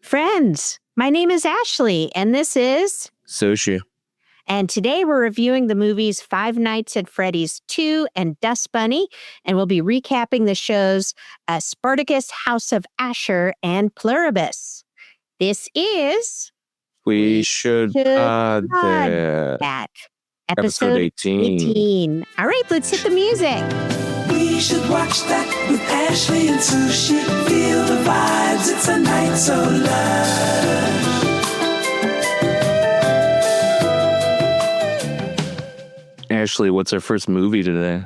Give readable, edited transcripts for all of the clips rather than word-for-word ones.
Friends, my name is Ashley, and this is Sushi. And today we're reviewing the movies Five Nights at Freddy's 2 and Dust Bunny, and we'll be recapping the shows Spartacus, House of Ashur, and Pluribus. This is... We should Pod the that. episode 18. All right, let's hit the music. We should watch that with Ashley and Sushi. Feel the vibes, it's a night so lush. Ashley, what's our first movie today?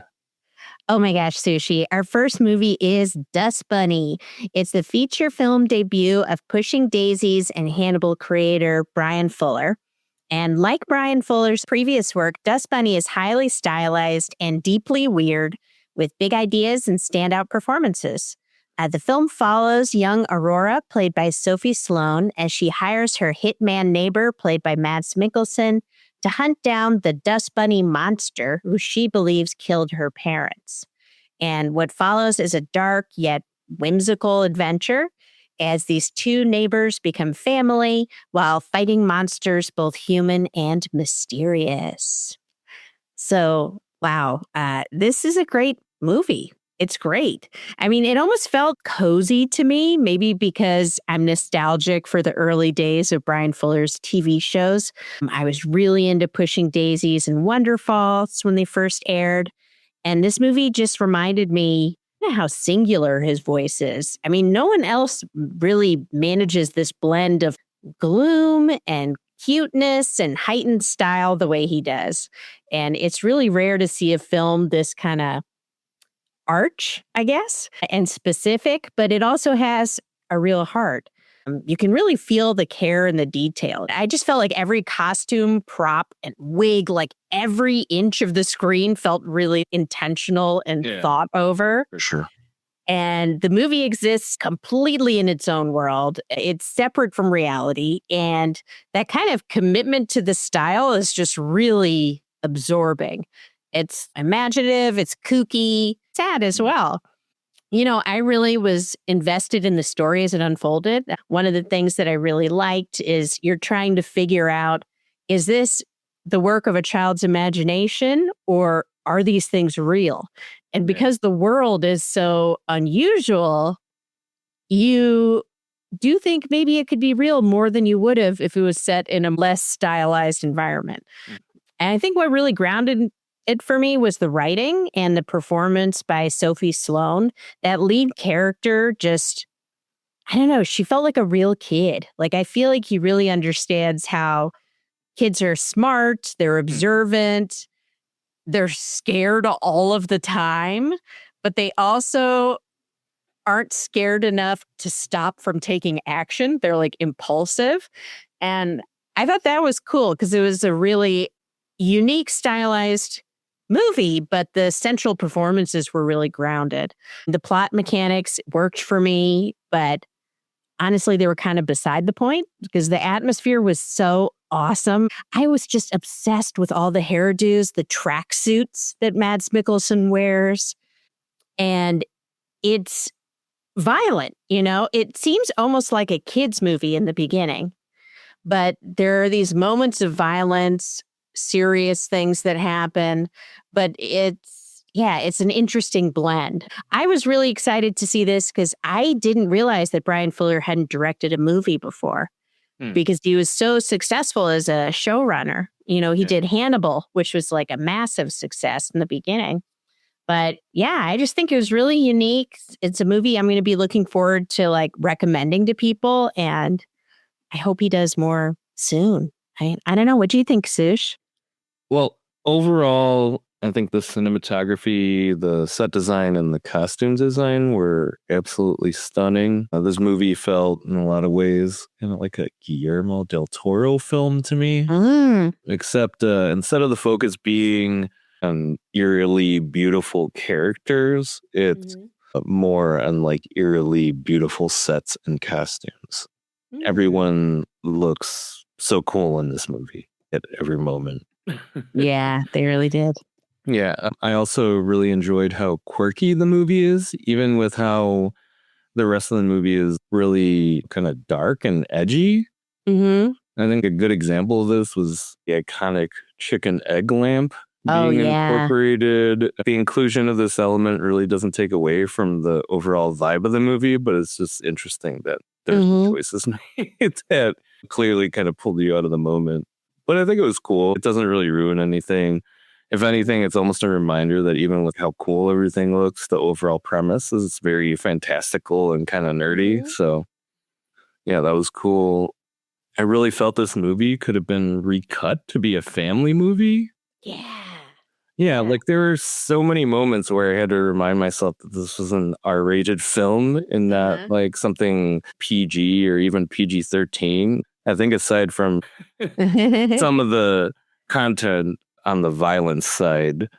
Oh my gosh, Sushi. Our first movie is Dust Bunny. It's the feature film debut of Pushing Daisies and Hannibal creator Brian Fuller. And like Brian Fuller's previous work, Dust Bunny is highly stylized and deeply weird, with big ideas and standout performances. The film follows young Aurora, played by Sophie Sloane, as she hires her hitman neighbor, played by Mads Mikkelsen, to hunt down the Dust Bunny monster who she believes killed her parents. And what follows is a dark yet whimsical adventure as these two neighbors become family while fighting monsters both human and mysterious. So, wow, this is a great movie. It's great. I mean, it almost felt cozy to me, maybe because I'm nostalgic for the early days of Brian Fuller's TV shows. I was really into Pushing Daisies and Wonderfalls when they first aired. And this movie just reminded me how singular his voice is. I mean, no one else really manages this blend of gloom and cuteness and heightened style the way he does. And it's really rare to see a film this kind of arch, I guess, and specific, but it also has a real heart. You can really feel the care and the detail. I just felt like every costume, prop, and wig, like every inch of the screen felt really intentional and thought over. For sure. And the movie exists completely in its own world. It's separate from reality. And that kind of commitment to the style is just really absorbing. It's imaginative, it's kooky, sad as well. You know, I really was invested in the story as it unfolded. One of the things that I really liked is you're trying to figure out, is this the work of a child's imagination or are these things real? And because the world is so unusual, you do think maybe it could be real more than you would have if it was set in a less stylized environment. And I think what really grounded it for me was the writing and the performance by Sophie Sloane. That lead character just, I don't know, she felt like a real kid. Like, I feel like he really understands how kids are smart, they're observant, they're scared all of the time, but they also aren't scared enough to stop from taking action. They're like impulsive. And I thought that was cool because it was a really unique, stylized movie, but the central performances were really grounded. The plot mechanics worked for me, but honestly, they were kind of beside the point because the atmosphere was so awesome. I was just obsessed with all the hairdos, the tracksuits that Mads Mikkelsen wears. And it's violent, you know? It seems almost like a kid's movie in the beginning, but there are these moments of violence, serious things that happen, but it's an interesting blend. I was really excited to see this because I didn't realize that Brian Fuller hadn't directed a movie before because he was so successful as a showrunner. You know, he did Hannibal, which was like a massive success in the beginning. But yeah, I just think it was really unique. It's a movie I'm going to be looking forward to like recommending to people, and I hope he does more soon. I don't know. What do you think, Sush? Well, overall, I think the cinematography, the set design, and the costume design were absolutely stunning. This movie felt, in a lot of ways, kind of like a Guillermo del Toro film to me. Except instead of the focus being on eerily beautiful characters, it's more on like eerily beautiful sets and costumes. Everyone looks so cool in this movie at every moment. Yeah, they really did. Yeah, I also really enjoyed how quirky the movie is, even with how the rest of the movie is really kind of dark and edgy. Mm-hmm. I think a good example of this was the iconic chicken egg lamp Oh, being yeah. incorporated. The inclusion of this element really doesn't take away from the overall vibe of the movie, but it's just interesting that there's choices made that clearly kind of pulled you out of the moment. But I think it was cool. It doesn't really ruin anything. If anything, it's almost a reminder that even with how cool everything looks, the overall premise is very fantastical and kind of nerdy. So, yeah, that was cool. I really felt this movie could have been recut to be a family movie. Yeah. Yeah, like there were so many moments where I had to remind myself that this was an R-rated film and not like something PG or even PG-13. I think aside from some of the content on the violence side,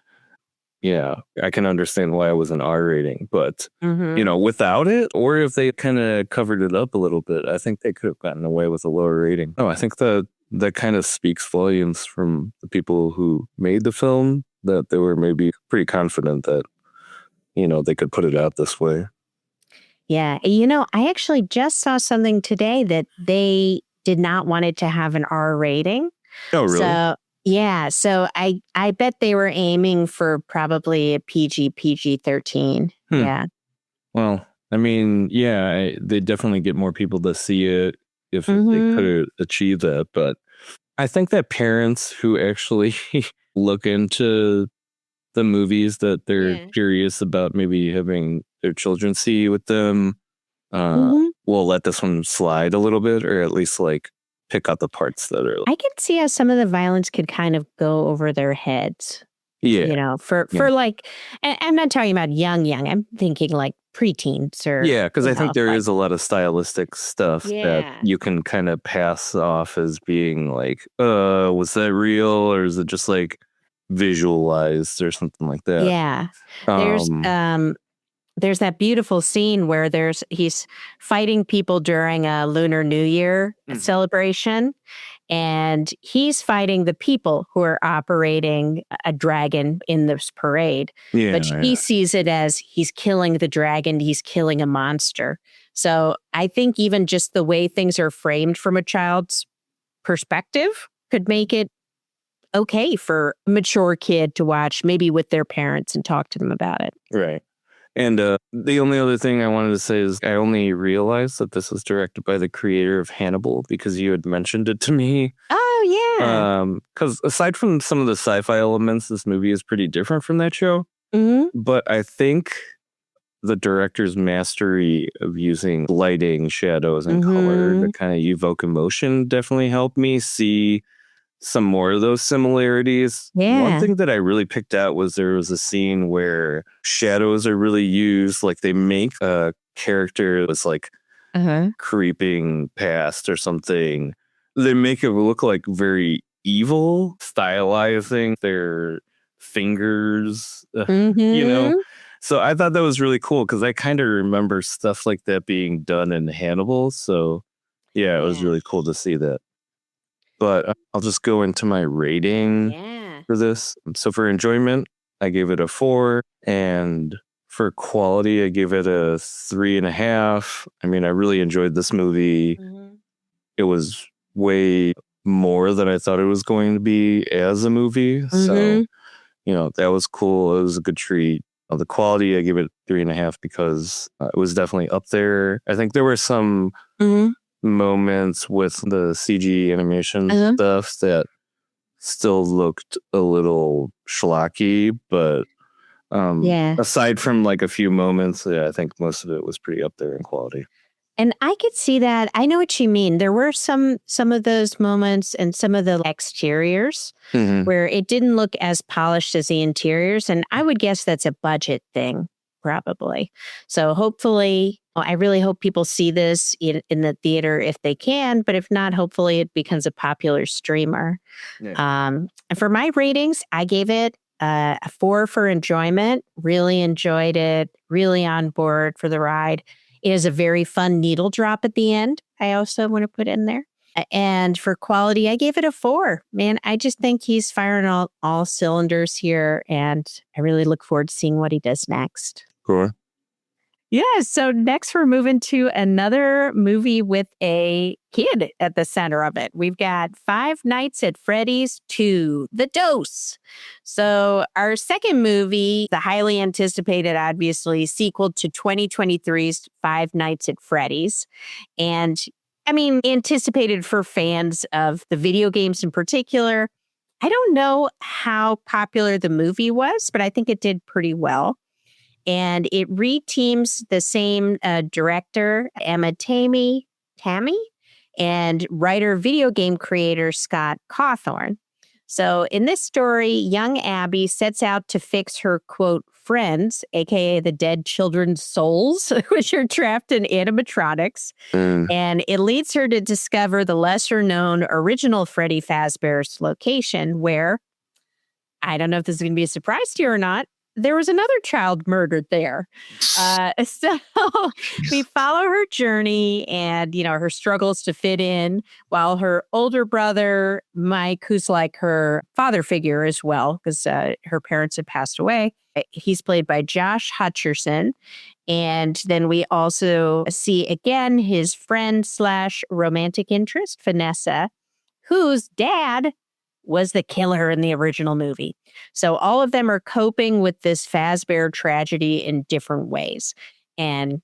yeah, I can understand why it was an R rating. But, without it, or if they kind of covered it up a little bit, I think they could have gotten away with a lower rating. I think that kind of speaks volumes from the people who made the film, that they were maybe pretty confident that, they could put it out this way. Yeah. I actually just saw something today that they did not want it to have an R rating. Oh, really? So, yeah. So I bet they were aiming for probably a PG-13. Yeah. Well, I mean, yeah, they definitely get more people to see it if they could achieve that. But I think that parents who actually look into the movies that they're curious about maybe having their children see with them will let this one slide a little bit, or at least like pick out the parts that are. I can see how some of the violence could kind of go over their heads. Yeah. For like, and I'm not talking about young. I'm thinking like preteens or. Yeah, because I think there is a lot of stylistic stuff that you can kind of pass off as being like, was that real, or is it just like visualized or something like that? Yeah. There's that beautiful scene where he's fighting people during a Lunar New Year celebration, and he's fighting the people who are operating a dragon in this parade. But he sees it as he's killing the dragon, he's killing a monster. So I think even just the way things are framed from a child's perspective could make it okay for a mature kid to watch, maybe with their parents, and talk to them about it. Right. And the only other thing I wanted to say is I only realized that this was directed by the creator of Hannibal because you had mentioned it to me. Oh, yeah. Because aside from some of the sci-fi elements, this movie is pretty different from that show. But I think the director's mastery of using lighting, shadows, and color to kind of evoke emotion definitely helped me see some more of those similarities. One thing that I really picked out was there was a scene where shadows are really used. Like they make a character that's like creeping past or something. They make it look like very evil, stylizing their fingers, So I thought that was really cool because I kind of remember stuff like that being done in Hannibal. So yeah, it was really cool to see that. But I'll just go into my rating for this. So for enjoyment, I gave it a 4. And for quality, I gave it a 3.5. I mean, I really enjoyed this movie. It was way more than I thought it was going to be as a movie. So, that was cool. It was a good treat. The quality, I gave it 3.5 because it was definitely up there. I think there were some moments with the CG animation stuff that still looked a little schlocky, but aside from like a few moments, I think most of it was pretty up there in quality. And I could see that. I know what you mean. There were some of those moments and some of the exteriors where it didn't look as polished as the interiors, and I would guess that's a budget thing. Probably. So hopefully, I really hope people see this in the theater if they can, but if not, hopefully it becomes a popular streamer. And for my ratings, I gave it a 4 for enjoyment. Really enjoyed it. Really on board for the ride. It is a very fun needle drop at the end. I also want to put in there. And for quality, I gave it a 4. Man, I just think he's firing all cylinders here, and I really look forward to seeing what he does next. Cool. Yeah, so next we're moving to another movie with a kid at the center of it. We've got Five Nights at Freddy's 2, The Dose. So our second movie, the highly anticipated, obviously, sequel to 2023's Five Nights at Freddy's. And I mean, anticipated for fans of the video games in particular. I don't know how popular the movie was, but I think it did pretty well. And it reteams the same director, Emma Tammy, and writer, video game creator Scott Cawthorn. So in this story, young Abby sets out to fix her, quote, friends, aka the dead children's souls, which are trapped in animatronics. And it leads her to discover the lesser known original Freddy Fazbear's location, where, I don't know if this is going to be a surprise to you or not, there was another child murdered there. So we follow her journey and, her struggles to fit in, while her older brother, Mike, who's like her father figure as well, because her parents had passed away. He's played by Josh Hutcherson. And then we also see again his friend / romantic interest, Vanessa, whose dad was the killer in the original movie. So all of them are coping with this Fazbear tragedy in different ways. And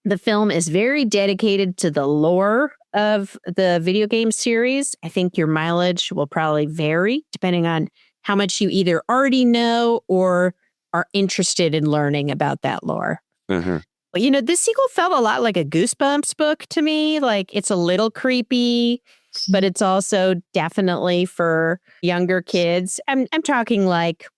the film is very dedicated to the lore of the video game series. I think your mileage will probably vary depending on how much you either already know or are interested in learning about that lore. Mm-hmm. But, this sequel felt a lot like a Goosebumps book to me. Like, it's a little creepy, but it's also definitely for younger kids. I'm talking like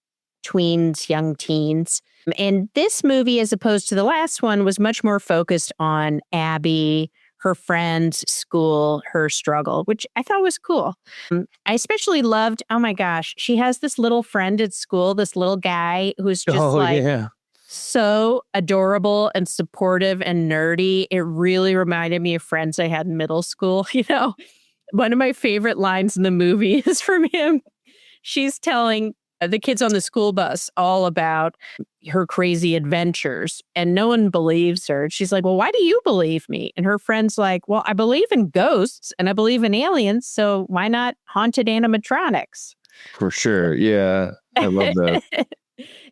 tweens, young teens. And this movie, as opposed to the last one, was much more focused on Abby, her friends, school, her struggle, which I thought was cool. I especially loved, oh my gosh, she has this little friend at school, this little guy who's just so adorable and supportive and nerdy. It really reminded me of friends I had in middle school. One of my favorite lines in the movie is from him. She's telling the kids on the school bus all about her crazy adventures, and no one believes her. She's like, well, why do you believe me? And her friend's like, well, I believe in ghosts and I believe in aliens, so why not haunted animatronics? For sure. Yeah. I love that.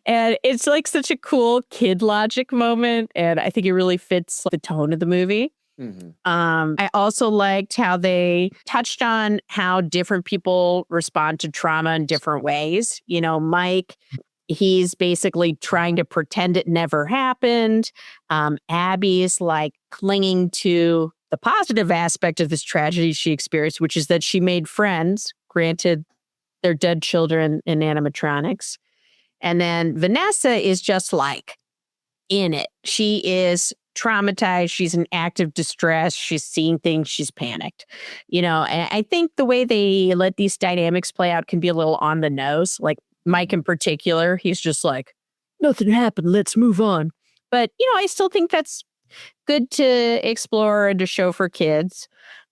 And it's like such a cool kid logic moment. And I think it really fits the tone of the movie. Mm-hmm. I also liked how they touched on how different people respond to trauma in different ways. Mike, he's basically trying to pretend it never happened. Abby's like clinging to the positive aspect of this tragedy she experienced, which is that she made friends, granted they're dead children in animatronics. And then Vanessa is just like in it. She is traumatized. She's in active distress. She's seeing things. She's panicked. And I think the way they let these dynamics play out can be a little on the nose. Like Mike in particular, he's just like, nothing happened. Let's move on. But, I still think that's good to explore and to show for kids.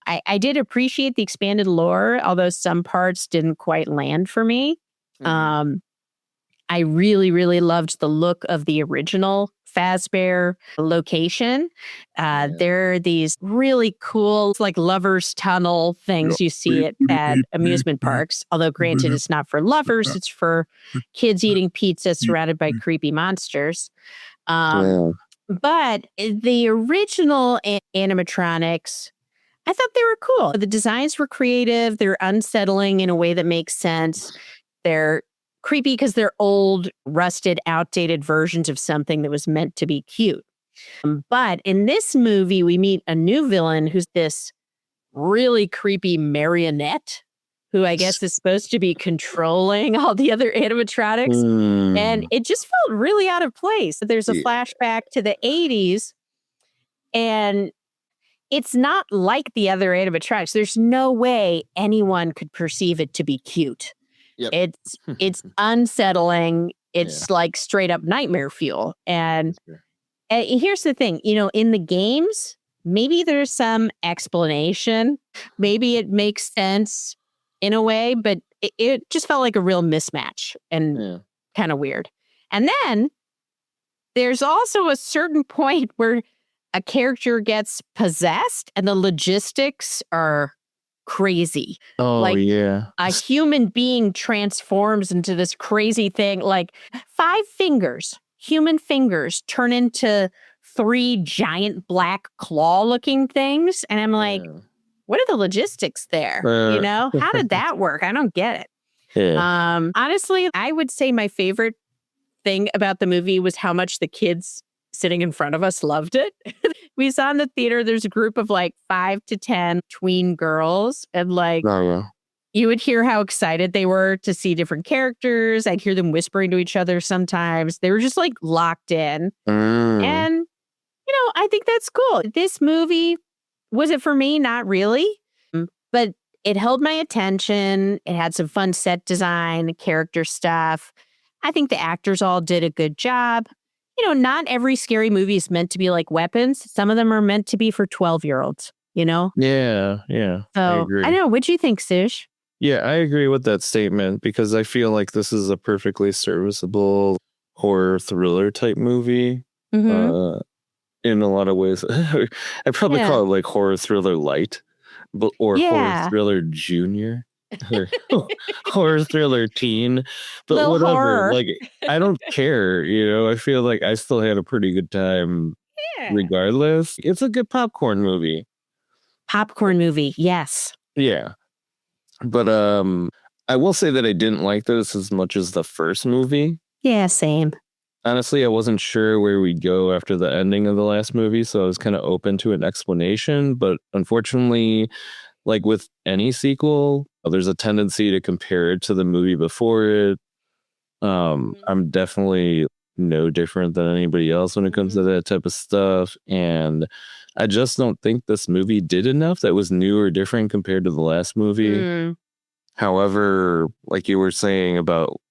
I did appreciate the expanded lore, although some parts didn't quite land for me. Mm-hmm. I really, really loved the look of the original Fazbear location. There are these really cool, like lovers tunnel things you see at amusement parks. Although granted, it's not for lovers, it's for kids eating pizza surrounded by creepy monsters. But the original animatronics, I thought they were cool. The designs were creative. They're unsettling in a way that makes sense. They're creepy because they're old, rusted, outdated versions of something that was meant to be cute. But in this movie, we meet a new villain who's this really creepy marionette who I guess is supposed to be controlling all the other animatronics. And it just felt really out of place. There's a flashback to the 80s, and it's not like the other animatronics. There's no way anyone could perceive it to be cute. Yep. It's unsettling. It's like straight up nightmare fuel. And here's the thing, in the games, maybe there's some explanation. Maybe it makes sense in a way, but it just felt like a real mismatch and kind of weird. And then There's also a certain point where a character gets possessed and the logistics are crazy. Oh, Like, yeah. a human being transforms into this crazy thing, like 5 fingers, human fingers turn into 3 giant black claw looking things. And I'm like, what are the logistics there? You know, how did that work? I don't get it. Yeah. Honestly, I would say my favorite thing about the movie was how much the kids sitting in front of us loved it. We saw in the theater, there's a group of like 5 to 10 tween girls. And like, Oh, yeah. you would hear how excited they were to see different characters. I'd hear them whispering to each other sometimes. They were just like locked in. And, you know, I think that's cool. This movie, was it for me? Not really. But it held my attention. It had some fun set design, character stuff. I think the actors all did a good job. You know, not every scary movie is meant to be like Weapons. Some of them are meant to be for 12-year-olds, you know? Yeah. I So agree. I know. What'd you think, Sush? Yeah, I agree with that statement because I feel like this is a perfectly serviceable horror thriller type movie. Mm-hmm. In a lot of ways, I'd probably Yeah. call it like horror thriller light, or horror Yeah. thriller junior, or horror thriller teen. But Little whatever, horror. like I don't care. You know, I feel like I still had a pretty good time Yeah. regardless. It's a good popcorn movie. Popcorn movie. Yes. Yeah. But I will say that I didn't like this as much as the first movie. Yeah, same. Honestly, I wasn't sure where we'd go after the ending of the last movie, so I was kind of open to an explanation. But unfortunately, like with any sequel, there's a tendency to compare it to the movie before it. I'm definitely no different than anybody else when it comes to that type of stuff. And I just don't think this movie did enough that was new or different compared to the last movie. However, like you were saying about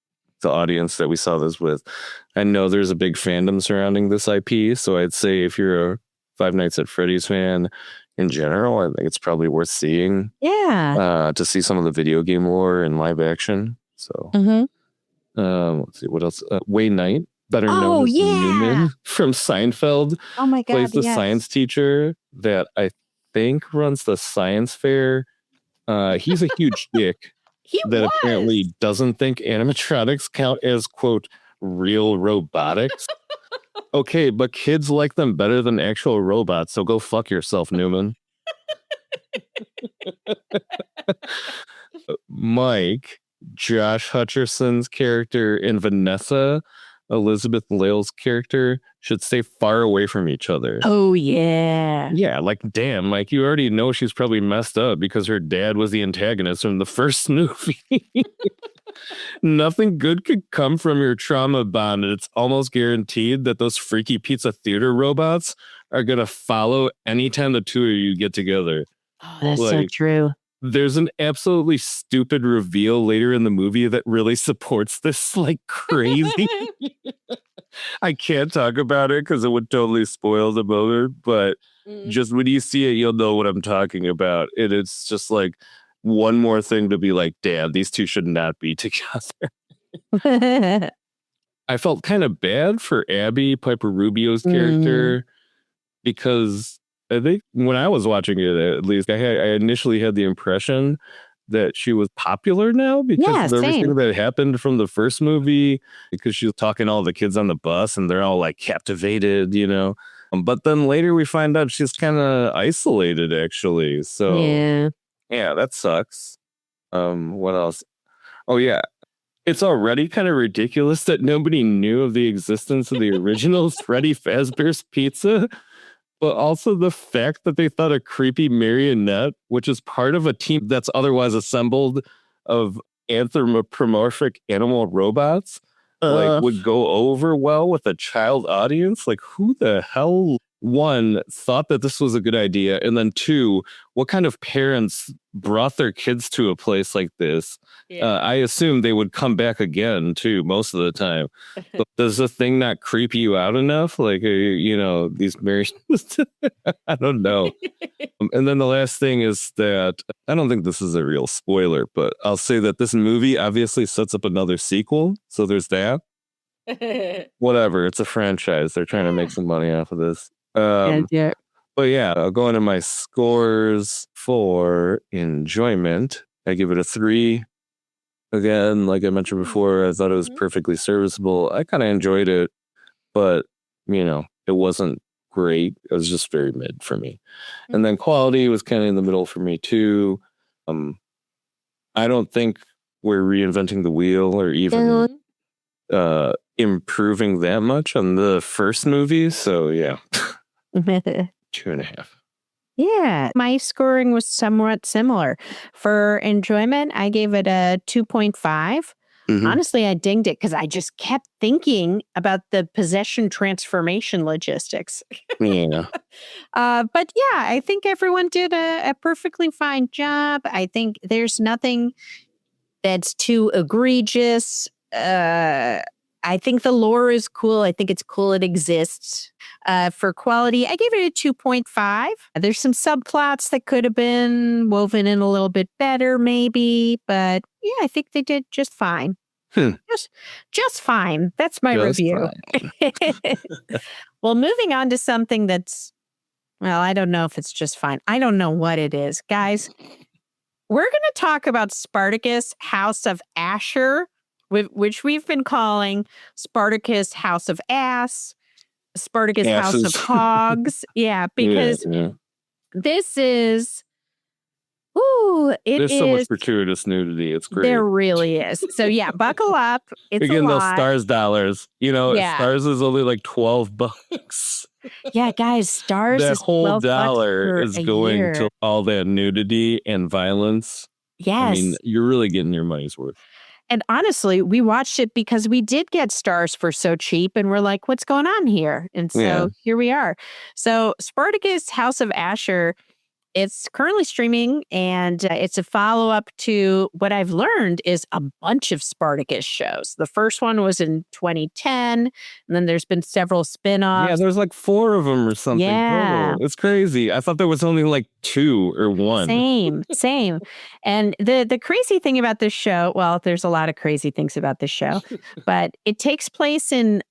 the audience that we saw this with, I know there's a big fandom surrounding this IP. So I'd say if you're a Five Nights at Freddy's fan in general, I think it's probably worth seeing. Yeah. To see some of the video game lore in live action. So let's see what else. Wayne Knight, better known as Newman from Seinfeld, Oh my God. plays the yes. science teacher that I think runs the science fair. He's a huge dick that apparently doesn't think animatronics count as, quote, real robotics. Okay, but kids like them better than actual robots, so go fuck yourself, Newman. Mike, Josh Hutcherson's character, and Vanessa, Elizabeth Lale's character, should stay far away from each other. Oh, yeah. Yeah, like, damn, like, you already know she's probably messed up because her dad was the antagonist from the first movie. Nothing good could come from your trauma bond, and it's almost guaranteed that those freaky pizza theater robots are going to follow anytime the two of you get together. Oh, that's so true. There's an absolutely stupid reveal later in the movie that really supports this like crazy. I can't talk about it because it would totally spoil the moment, but just when you see it, you'll know what I'm talking about. And it's just like one more thing to be like, damn, these two should not be together. I felt kind of bad for Abby, Piper Rubio's character, because I think when I was watching it, at least, I initially had the impression that she was popular now because of everything that happened from the first movie, because she was talking to all the kids on the bus and they're all like captivated, you know. But then later we find out she's kind of isolated, actually. So yeah, that sucks. What else? Oh yeah, it's already kind of ridiculous that nobody knew of the existence of the original Freddy Fazbear's Pizza. But also the fact that they thought a creepy marionette, which is part of a team that's otherwise assembled of anthropomorphic animal robots, like would go over well with a child audience. Like, who the hell, one, thought that this was a good idea? And then two, what kind of parents brought their kids to a place like this? I assume they would come back again, too, most of the time. But does the thing not creep you out enough? Like, you know, these married... I don't know. And then the last thing is that, I don't think this is a real spoiler, but I'll say that this movie obviously sets up another sequel. So there's that. Whatever. It's a franchise. They're trying to make some money off of this. Yeah. But yeah, I'll go into my scores for enjoyment. I give it a 3. Again, like I mentioned before, I thought it was perfectly serviceable. I kind of enjoyed it, but, it wasn't great. It was just very mid for me. And then quality was kind of in the middle for me too. I don't think we're reinventing the wheel or even improving that much on the first movie. So yeah, 2.5. Yeah, my scoring was somewhat similar. For enjoyment, I gave it a 2.5. Honestly, I dinged it because I just kept thinking about the possession transformation logistics. Yeah. But yeah, I think everyone did a perfectly fine job. I think there's nothing that's too egregious. I think the lore is cool. I think it's cool it exists. For quality, I gave it a 2.5. There's some subplots that could have been woven in a little bit better, maybe. But yeah, I think they did just fine. Just fine. That's my review. Well, moving on to something that's, well, I don't know if it's just fine. I don't know what it is. Guys, we're going to talk about Spartacus, House of Ashur, which we've been calling Spartacus, House of Ass, Spartacus, House of Hogs. Yeah, because this is, there's so much gratuitous nudity. It's great. There really is. So yeah, buckle up. It's You're getting a lot. those Stars dollars. Stars is only like $12. Yeah, guys, Stars that is whole dollar is going to all that nudity and violence. Yes. I mean, you're really getting your money's worth. And honestly, we watched it because we did get Stars for so cheap, and we're like, what's going on here? And so here we are. So Spartacus, House of Ashur, it's currently streaming, and it's a follow-up to what I've learned is a bunch of Spartacus shows. The first one was in 2010, and then there's been several spin-offs. Yeah, there's like 4 of them or something. Yeah. Total. It's crazy. I thought there was only like 2 or 1. Same. And the crazy thing about this show, well, there's a lot of crazy things about this show, but it takes place in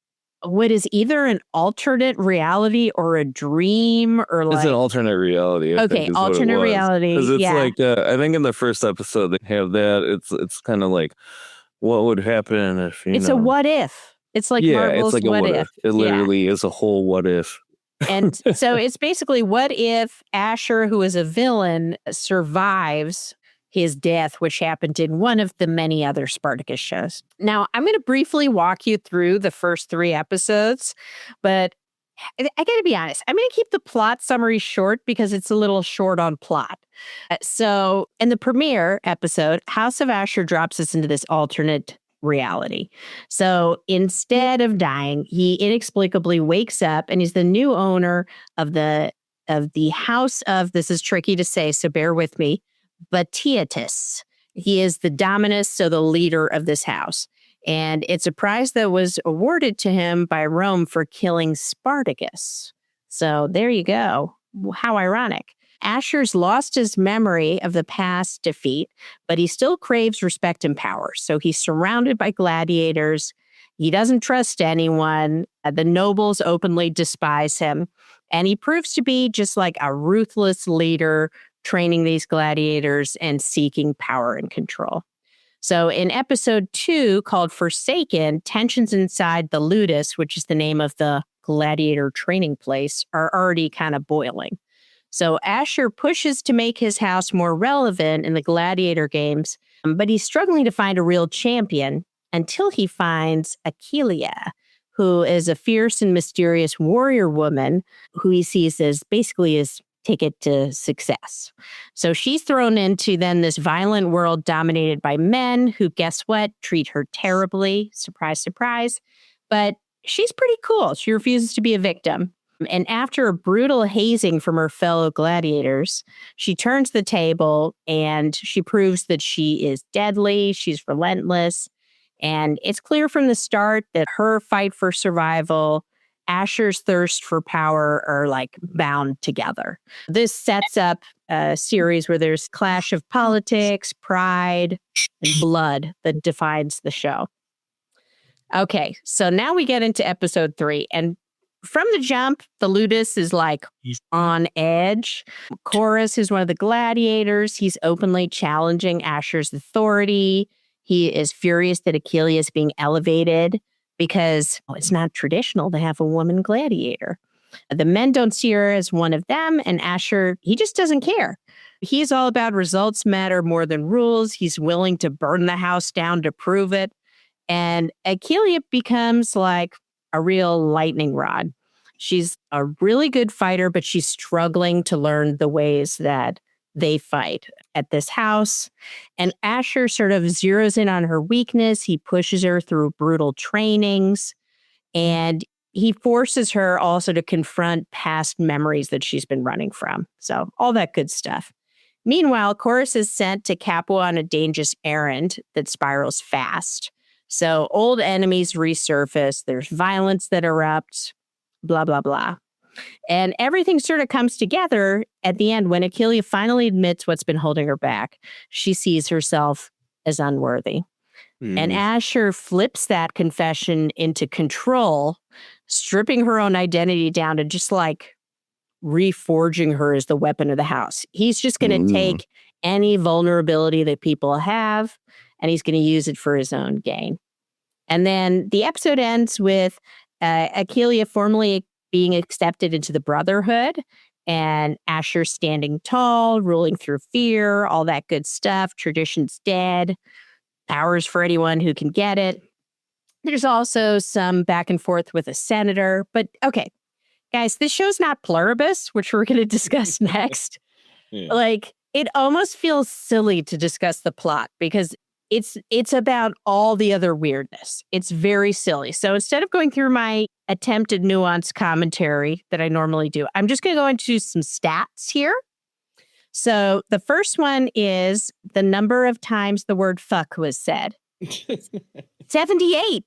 what is either an alternate reality or a dream or like... It's an alternate reality. Okay, alternate reality. Because it's like, I think in the first episode they have that. It's kind of like, what would happen if, It's a what if. It's like Marvel's it's like what a what if. It literally is a whole what if. And so it's basically what if Ashur, who is a villain, survives his death, which happened in one of the many other Spartacus shows. Now, I'm going to briefly walk you through the first 3 episodes, but I got to be honest, I'm going to keep the plot summary short because it's a little short on plot. So in the premiere episode, House of Ashur drops us into this alternate reality. So instead of dying, he inexplicably wakes up and he's the new owner of the house of, this is tricky to say, so bear with me, Batiatus. He is the dominus, so the leader of this house. And it's a prize that was awarded to him by Rome for killing Spartacus. So there you go. How ironic. Ashur's lost his memory of the past defeat, but he still craves respect and power. So he's surrounded by gladiators. He doesn't trust anyone. The nobles openly despise him. And he proves to be just like a ruthless leader, training these gladiators and seeking power and control. So in episode 2, called Forsaken, tensions inside the Ludus, which is the name of the gladiator training place, are already kind of boiling. So Ashur pushes to make his house more relevant in the gladiator games, but he's struggling to find a real champion until he finds Achillea, who is a fierce and mysterious warrior woman who he sees as basically his ticket to success. So she's thrown into then this violent world dominated by men who, guess what, treat her terribly. Surprise, surprise. But she's pretty cool. She refuses to be a victim. And after a brutal hazing from her fellow gladiators, she turns the table and she proves that she is deadly. She's relentless. And it's clear from the start that her fight for survival, Ashur's thirst for power are like bound together. This sets up a series where there's clash of politics, pride, and blood that defines the show. Okay, so now we get into episode 3. And from the jump, the Ludus is like on edge. Chorus, who's one of the gladiators, he's openly challenging Ashur's authority. He is furious that Achilles is being elevated because it's not traditional to have a woman gladiator. The men don't see her as one of them, and Ashur, he just doesn't care. He's all about results matter more than rules. He's willing to burn the house down to prove it. And Achilles becomes like a real lightning rod. She's a really good fighter, but she's struggling to learn the ways that they fight at this house. And Ashur sort of zeroes in on her weakness. He pushes her through brutal trainings, and he forces her also to confront past memories that she's been running from. So all that good stuff. Meanwhile, Chorus is sent to Capua on a dangerous errand that spirals fast. So old enemies resurface, there's violence that erupts, blah, blah, blah. And everything sort of comes together at the end when Achilles finally admits what's been holding her back. She sees herself as unworthy. And Ashur flips that confession into control, stripping her own identity down and just like reforging her as the weapon of the house. He's just going to take any vulnerability that people have, and he's going to use it for his own gain. And then the episode ends with Achilles formally being accepted into the Brotherhood, and Ashur standing tall, ruling through fear, all that good stuff. Tradition's dead. Powers for anyone who can get it. There's also some back and forth with a senator. But okay, guys, this show's not Pluribus, which we're going to discuss next. Yeah. Like, it almost feels silly to discuss the plot because it's about all the other weirdness. It's very silly. So instead of going through my attempted nuanced commentary that I normally do, I'm just going to go into some stats here. So the first one is the number of times the word fuck was said. 78.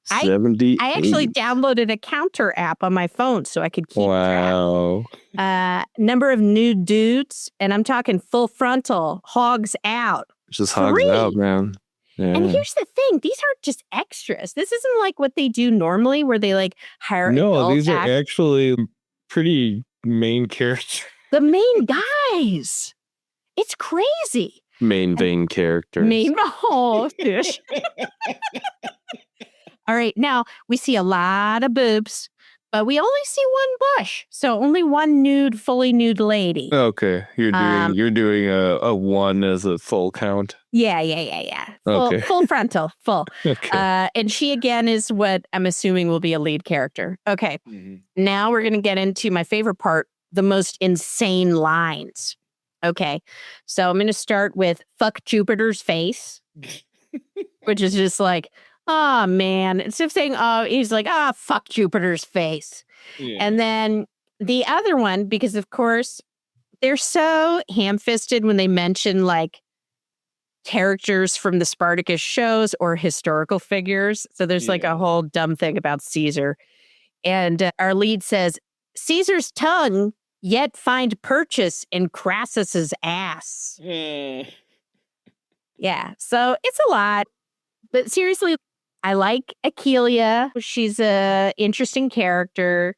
78. I actually downloaded a counter app on my phone so I could keep track. Number of nude dudes, and I'm talking full frontal, hogs out. Just hogs 3. out, man. Yeah. And here's the thing. These aren't just extras. This isn't like what they do normally where they like hire these are actually pretty main characters. The main guys. It's crazy. Main vein characters. Fish. All right. Now we see a lot of boobs, but we only see one bush. So only one fully nude lady. Okay. You're doing a 1 as a full count. Yeah. Okay. Full frontal, full. Okay. And she again is what I'm assuming will be a lead character. Okay. Now we're going to get into my favorite part, the most insane lines. Okay. So I'm going to start with fuck Jupiter's face, which is just like, oh, man. Instead of saying, oh, he's like, fuck Jupiter's face. Yeah. And then the other one, because of course, they're so ham-fisted when they mention like characters from the Spartacus shows or historical figures. So there's like a whole dumb thing about Caesar. And our lead says, Caesar's tongue yet find purchase in Crassus's ass. Yeah, so it's a lot. But seriously, I like Achilles. She's a interesting character.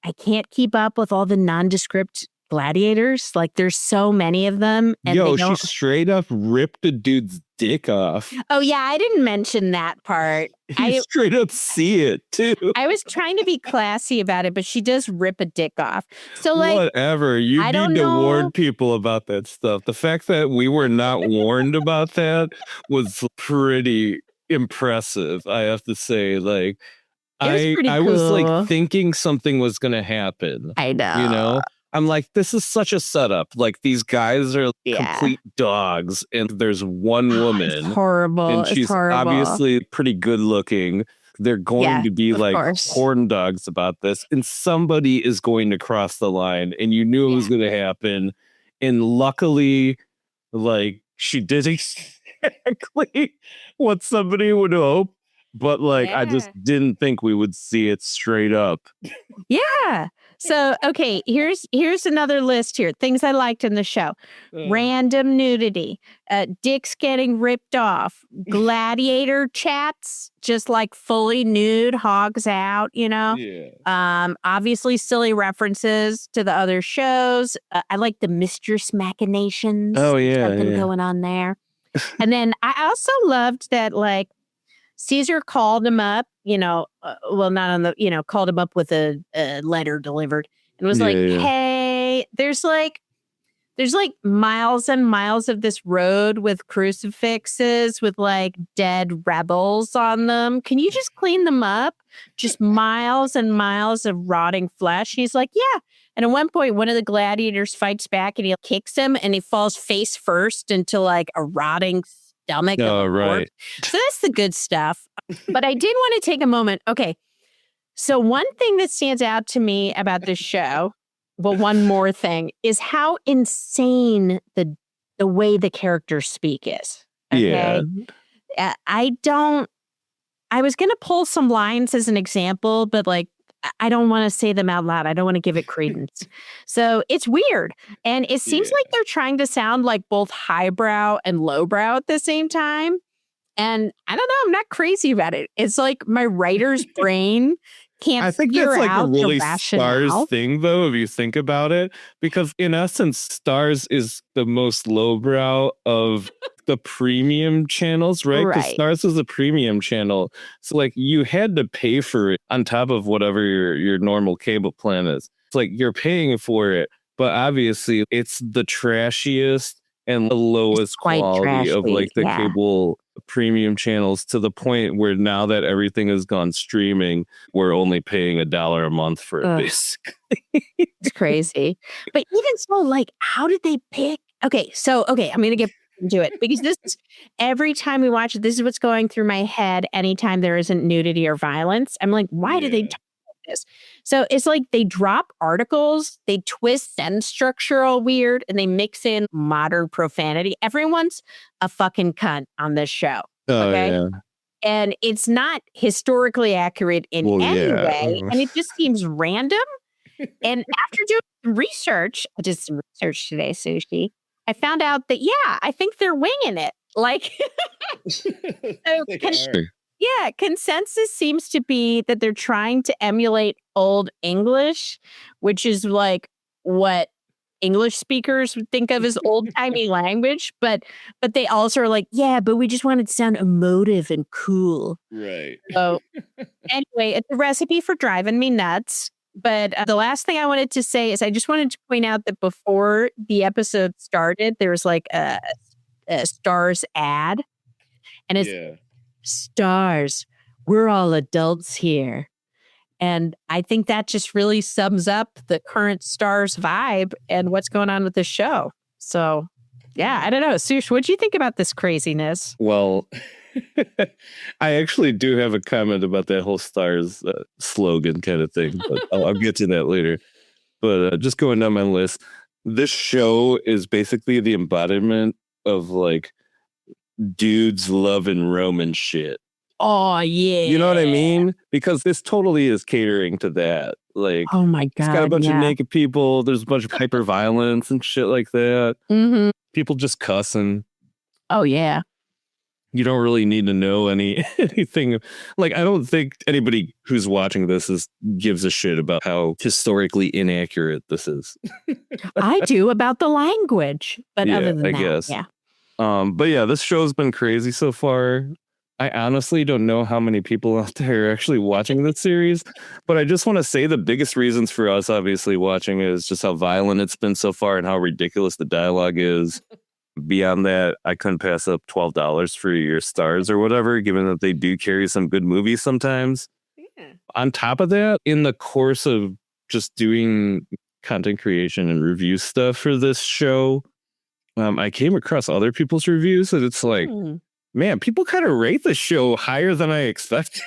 I can't keep up with all the nondescript gladiators. Like, there's so many of them. And she straight up ripped a dude's dick off. Oh, yeah, I didn't mention that part. You straight up see it, too. I was trying to be classy about it, but she does rip a dick off. So, like, whatever. You need to warn people about that stuff. The fact that we were not warned about that was pretty impressive, I have to say. Like, I was like thinking something was going to happen. I know. You know? I'm like, this is such a setup. Like, these guys are complete dogs, and there's one woman. It's horrible. And she's obviously pretty good looking. They're going to be like horn dogs about this, and somebody is going to cross the line, and you knew it was going to happen. And luckily, like, she did exactly what somebody would hope. But like, I just didn't think we would see it straight up. Yeah. So, okay, here's another list here. Things I liked in the show. Random nudity, dicks getting ripped off, gladiator chats, just like fully nude, hogs out, obviously silly references to the other shows. I like the mistress machinations. Oh, yeah, something yeah. going on there. And then I also loved that, like, Caesar called him up, not on the, called him up with a letter delivered and was like, hey, there's like miles and miles of this road with crucifixes with like dead rebels on them. Can you just clean them up? Just miles and miles of rotting flesh. He's like, yeah. And at one point, one of the gladiators fights back and he kicks him and he falls face first into like a rotting stomach. Oh, right. So that's the good stuff. But I did want to take a moment. Okay. So one thing that stands out to me about this show, well, one more thing, is how insane the way the characters speak is. Okay? Yeah. I was going to pull some lines as an example, but like, I don't want to say them out loud. I don't want to give it credence. So it's weird. And it seems like they're trying to sound like both highbrow and lowbrow at the same time. And I don't know, I'm not crazy about it. It's like my writer's brain can't I think figure that's like out a really the rationale. Stars thing, though, if you think about it, because in essence, Stars is the most lowbrow of the premium channels, right? Because Stars is a premium channel. So like you had to pay for it on top of whatever your normal cable plan is. It's like you're paying for it, but obviously it's the trashiest and the lowest quality of like the cable premium channels, to the point where now that everything has gone streaming, we're only paying $1 a month for it, basically. It's crazy. But even so, like, how did they pick? I'm going to get into it because this is every time we watch it, this is what's going through my head anytime there isn't nudity or violence. I'm like, why do they talk about this? So it's like they drop articles, they twist sentence structure all weird, and they mix in modern profanity. Everyone's a fucking cunt on this show. Okay. Yeah. And it's not historically accurate in any way. And it just seems random. And after doing research, I did some research today, Sushi, I found out that, I think they're winging it. Like, consensus seems to be that they're trying to emulate Old English, which is like what English speakers would think of as old-timey language. But they also are like, but we just wanted to sound emotive and cool. Right. So anyway, it's a recipe for driving me nuts. But the last thing I wanted to say is I just wanted to point out that before the episode started, there was like a Stars ad. And it's Stars, we're all adults here. And I think that just really sums up the current Stars vibe and what's going on with the show. So, I don't know. Sush, what do you think about this craziness? Well, I actually do have a comment about that whole Stars slogan kind of thing, but I'll get to that later. But just going down my list, this show is basically the embodiment of like dudes loving Roman shit. Oh, yeah. You know what I mean? Because this totally is catering to that. Like, oh my God. It's got a bunch of naked people. There's a bunch of hyper violence and shit like that. Mm-hmm. People just cussing. Oh, yeah. You don't really need to know anything. Like, I don't think anybody who's watching this gives a shit about how historically inaccurate this is. I do, about the language. But other than I that, guess. But this show's been crazy so far. I honestly don't know how many people out there are actually watching this series, but I just want to say the biggest reasons for us obviously watching is just how violent it's been so far and how ridiculous the dialogue is. Beyond that, I couldn't pass up $12 for your Stars or whatever, given that they do carry some good movies sometimes. Yeah. On top of that, in the course of just doing content creation and review stuff for this show, I came across other people's reviews and it's like, man, people kind of rate the show higher than I expected.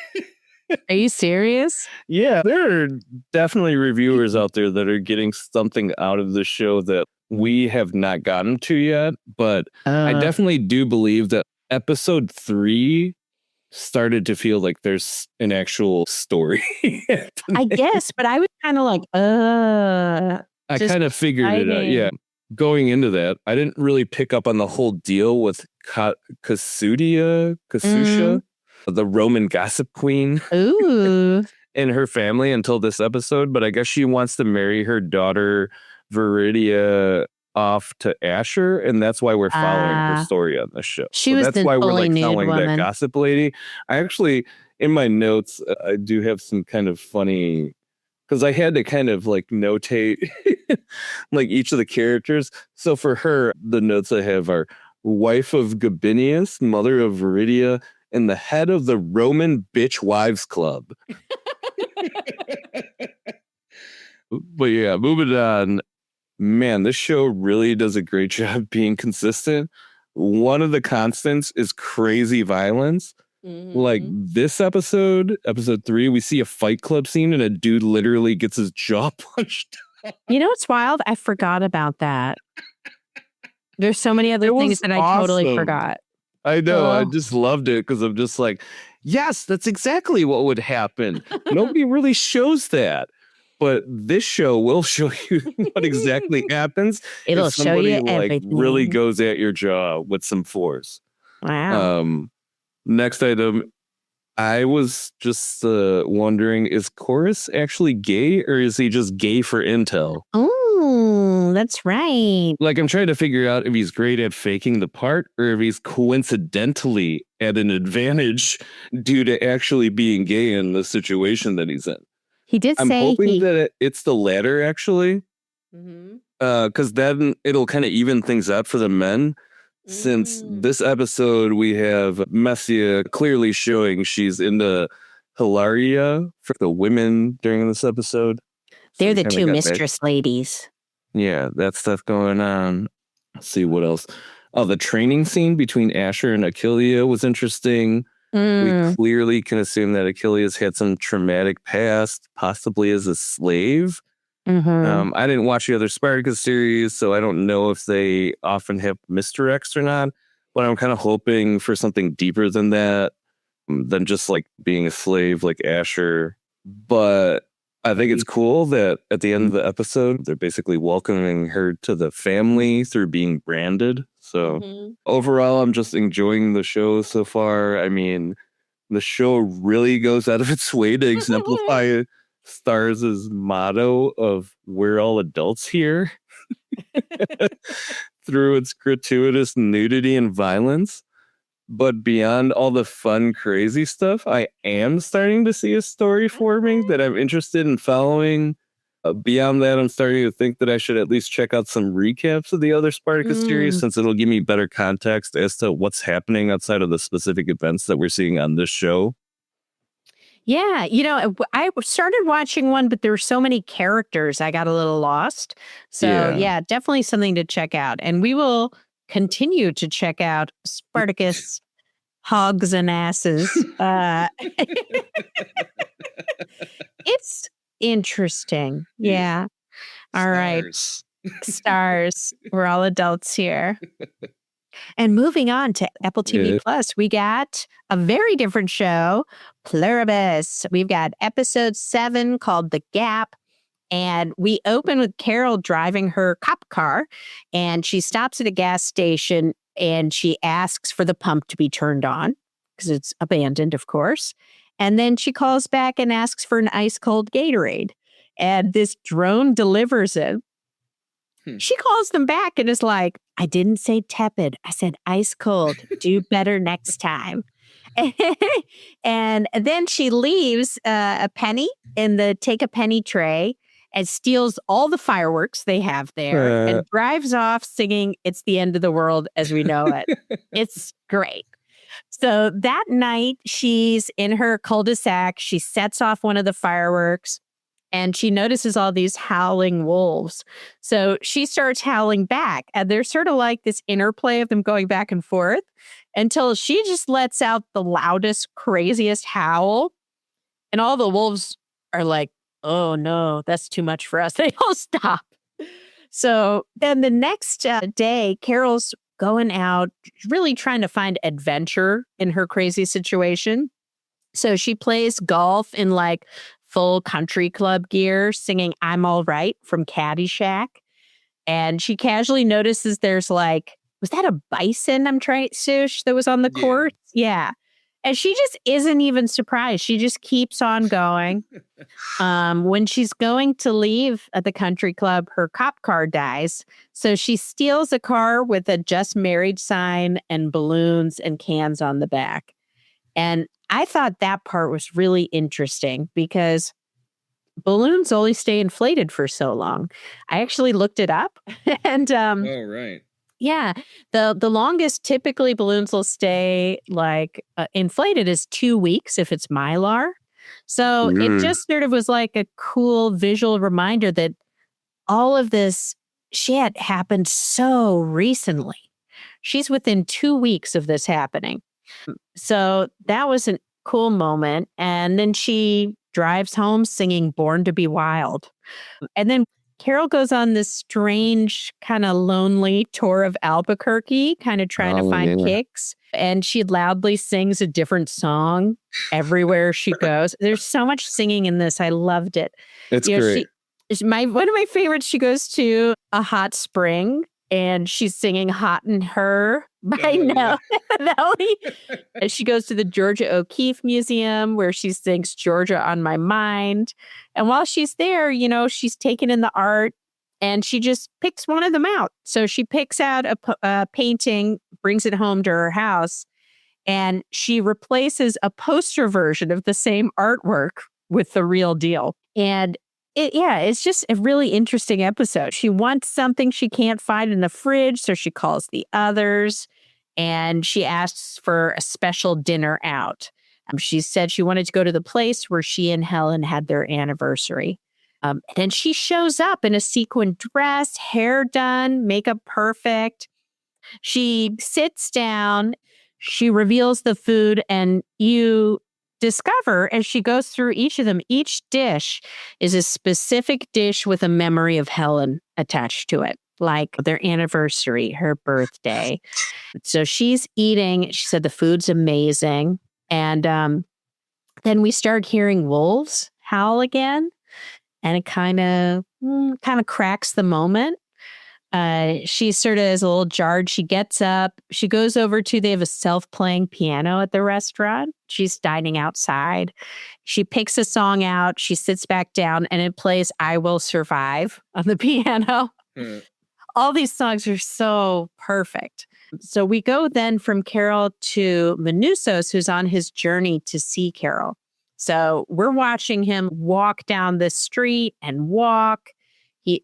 Are you serious? Yeah, there are definitely reviewers out there that are getting something out of the show that we have not gotten to yet. But I definitely do believe that episode 3 started to feel like there's an actual story. I guess, but I was kind of like, I just kind of figured it out. Yeah. exciting. Going into that, I didn't really pick up on the whole deal with Kasudia, Mm. the Roman gossip queen, Ooh. and her family until this episode. But I guess she wants to marry her daughter, Viridia, off to Ashur. And that's why we're following her story on this show. She So was that's the why we're fully like nude following that woman. gossip lady. I actually, in my notes, I do have some kind of funny, because I had to kind of like notate like each of the characters. So for her, the notes I have are wife of Gabinius, mother of Viridia, and the head of the Roman Bitch Wives Club. But yeah, moving on. Man, this show really does a great job being consistent. One of the constants is crazy violence. Like this episode 3, we see a fight club scene and a dude literally gets his jaw punched. You know what's wild? I forgot about that. There's so many other It things was that I totally awesome. forgot. I know. I Ugh. just loved it because I'm just like, yes, that's exactly what would happen. Nobody really shows that. But this show will show you what exactly happens It'll if show you somebody like really everything. goes at your jaw with some force. Wow. Next item, I was just wondering, is Chorus actually gay or is he just gay for intel? Oh, that's right. Like, I'm trying to figure out if he's great at faking the part or if he's coincidentally at an advantage due to actually being gay in the situation that he's in. He did I'm say hoping that it's the latter, actually, because then it'll kind of even things out for the men. Since this episode, we have Messia clearly showing she's into Hilaria for the women during this episode. So they're we the kinda two got that. mistress ladies. Yeah, that stuff going on. Let's see what else. Oh, the training scene between Ashur and Achillea was interesting. We clearly can assume that Achilles had some traumatic past, possibly as a slave. I didn't watch the other Spartacus series, so I don't know if they often have misdirects or not, but I'm kind of hoping for something deeper than that, than just like being a slave like Ashur. But I think it's cool that at the end of the episode, they're basically welcoming her to the family through being branded. So overall, I'm just enjoying the show so far. I mean, the show really goes out of its way to exemplify Stars' motto of "We're all adults here" through its gratuitous nudity and violence. But beyond all the fun, crazy stuff, I am starting to see a story forming that I'm interested in following. Beyond that, I'm starting to think that I should at least check out some recaps of the other Spartacus series, since it'll give me better context as to what's happening outside of the specific events that we're seeing on this show. Yeah, I started watching one, but there were so many characters, I got a little lost. So, yeah, definitely something to check out. And we will continue to check out Spartacus hogs and asses. It's interesting. Yeah. All right. Stars. We're all adults here. And moving on to Apple TV Plus, we got a very different show, Pluribus. We've got episode 7 called The Gap. And we open with Carol driving her cop car, and she stops at a gas station and she asks for the pump to be turned on because it's abandoned, of course. And then she calls back and asks for an ice cold Gatorade. And this drone delivers it. She calls them back and is like, I didn't say tepid. I said ice cold. Do better next time. And then she leaves a penny in the take a penny tray and steals all the fireworks they have there and drives off singing It's the End of the World as We Know It. It's great. So that night, she's in her cul-de-sac. She sets off one of the fireworks. And she notices all these howling wolves. So she starts howling back. And there's sort of like this interplay of them going back and forth until she just lets out the loudest, craziest howl. And all the wolves are like, oh, no, that's too much for us. They all stop. So then the next day, Carol's going out, really trying to find adventure in her crazy situation. So she plays golf in like full country club gear, singing I'm All Right from Caddyshack. And she casually notices there's like, was that a bison I'm trying, Sush, that was on the course? Yeah. And she just isn't even surprised. She just keeps on going. When she's going to leave at the country club, her cop car dies. So she steals a car with a just married sign and balloons and cans on the back. And I thought that part was really interesting because balloons only stay inflated for so long. I actually looked it up and Oh, right. yeah, the longest typically balloons will stay like inflated is 2 weeks if it's Mylar. So it just sort of was like a cool visual reminder that all of this shit happened so recently. She's within 2 weeks of this happening. So that was a cool moment. And then she drives home singing Born to Be Wild. And then Carol goes on this strange, kind of lonely tour of Albuquerque, kind of trying to find kicks. And she loudly sings a different song everywhere she goes. There's so much singing in this. I loved it. It's great. One of my favorites, she goes to a hot spring and she's singing Hot in Her by Nelly. And she goes to the Georgia O'Keeffe Museum where she sings Georgia on My Mind. And while she's there, she's taken in the art and she just picks one of them out. So she picks out a painting, brings it home to her house, and she replaces a poster version of the same artwork with the real deal. And it's just a really interesting episode. She wants something she can't find in the fridge, so she calls the others and she asks for a special dinner out. She said she wanted to go to the place where she and Helen had their anniversary. And then she shows up in a sequin dress, hair done, makeup perfect. She sits down, she reveals the food, and you discover as she goes through each of them, each dish is a specific dish with a memory of Helen attached to it, like their anniversary, her birthday. So she's eating. She said the food's amazing. And then we start hearing wolves howl again. And it kind of cracks the moment. She sort of is a little jarred. She gets up. She goes over they have a self-playing piano at the restaurant. She's dining outside. She picks a song out. She sits back down and it plays I Will Survive on the piano. All these songs are so perfect. So we go then from Carol to Manousos, who's on his journey to see Carol. So we're watching him walk down the street and walk.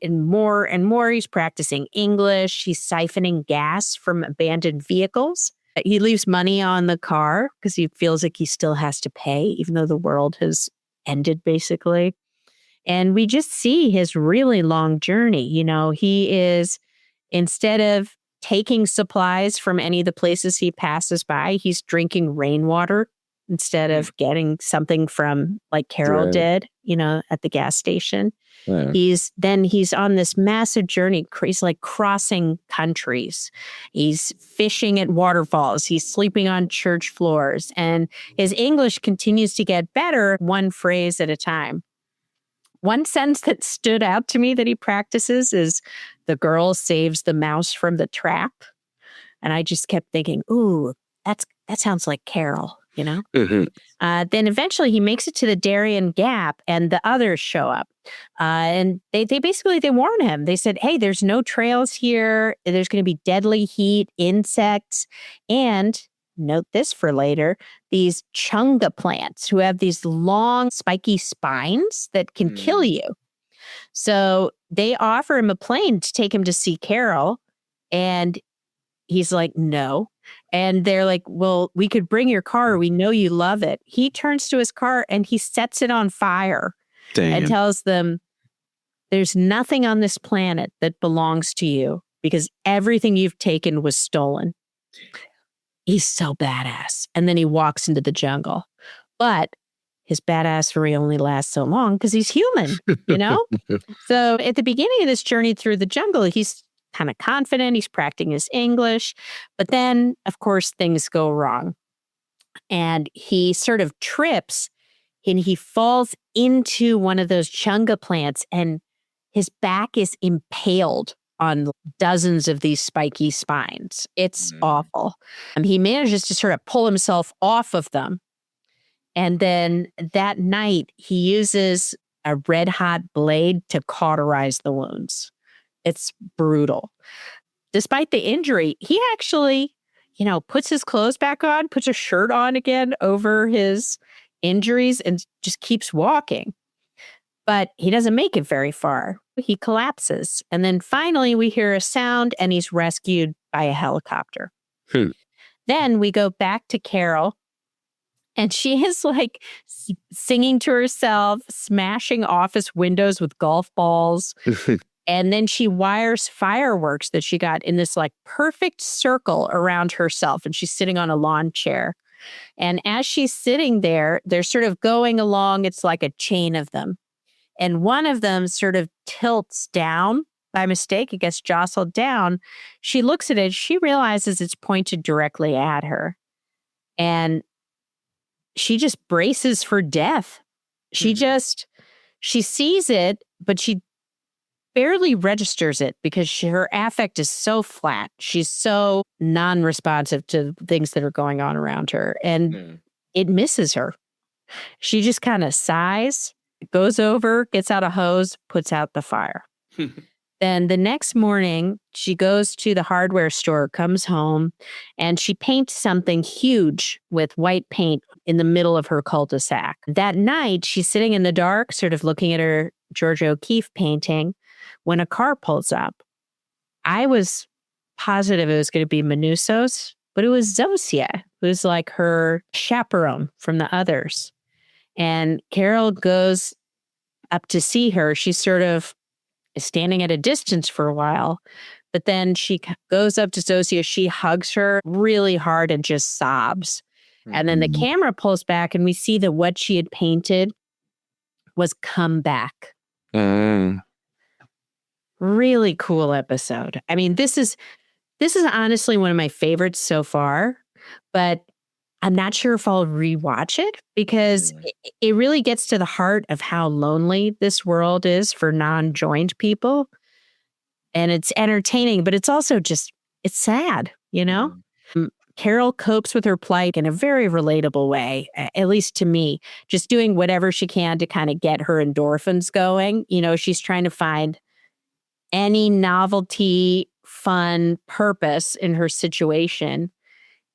And more, he's practicing English. He's siphoning gas from abandoned vehicles. He leaves money on the car because he feels like he still has to pay, even though the world has ended, basically. And we just see his really long journey. He is, instead of taking supplies from any of the places he passes by, he's drinking rainwater instead of getting something from like Carol did, at the gas station. Yeah. He's on this massive journey. He's like crossing countries. He's fishing at waterfalls. He's sleeping on church floors. And his English continues to get better, one phrase at a time. One sentence that stood out to me that he practices is, the girl saves the mouse from the trap. And I just kept thinking, ooh, that sounds like Carol. Mm-hmm. Then eventually he makes it to the Darien Gap and the others show up. And they basically warn him. They said, hey, there's no trails here. There's going to be deadly heat, insects, and note this for later, these chunga plants who have these long spiky spines that can kill you. So they offer him a plane to take him to see Carol. And he's like, no. And they're like, well, we could bring your car. We know you love it. He turns to his car and he sets it on fire. Damn. And tells them, there's nothing on this planet that belongs to you because everything you've taken was stolen. He's so badass. And then he walks into the jungle. But his badassery only lasts so long because he's human, So at the beginning of this journey through the jungle, he's kind of confident. He's practicing his English. But then, of course, things go wrong. And he sort of trips and he falls into one of those chunga plants and his back is impaled on dozens of these spiky spines. It's awful. And he manages to sort of pull himself off of them. And then that night, he uses a red hot blade to cauterize the wounds. It's brutal. Despite the injury, he actually, puts his clothes back on, puts a shirt on again over his injuries and just keeps walking. But he doesn't make it very far. He collapses. And then finally we hear a sound and he's rescued by a helicopter. Then we go back to Carol and she is like singing to herself, smashing office windows with golf balls. And then she wires fireworks that she got in this like perfect circle around herself. And she's sitting on a lawn chair. And as she's sitting there, they're sort of going along. It's like a chain of them. And one of them sort of tilts down by mistake. It gets jostled down. She looks at it. She realizes it's pointed directly at her. And she just braces for death. She sees it, but she barely registers it because her affect is so flat. She's so non-responsive to things that are going on around her. And it misses her. She just kind of sighs, goes over, gets out a hose, puts out the fire. Then the next morning, she goes to the hardware store, comes home, and she paints something huge with white paint in the middle of her cul-de-sac. That night, she's sitting in the dark, sort of looking at her Georgia O'Keeffe painting, when a car pulls up. I was positive it was going to be Manussos, but it was Zosia, who's like her chaperone from the others. And Carol goes up to see her. She's sort of standing at a distance for a while, but then she goes up to Zosia. She hugs her really hard and just sobs. And then the camera pulls back and we see that what she had painted was come back. Really cool episode. I mean, this is honestly one of my favorites so far, but I'm not sure if I'll rewatch it because it really gets to the heart of how lonely this world is for non-joined people. And it's entertaining, but it's also just, it's sad, Carol copes with her plight in a very relatable way, at least to me, just doing whatever she can to kind of get her endorphins going. She's trying to find any novelty, fun purpose in her situation.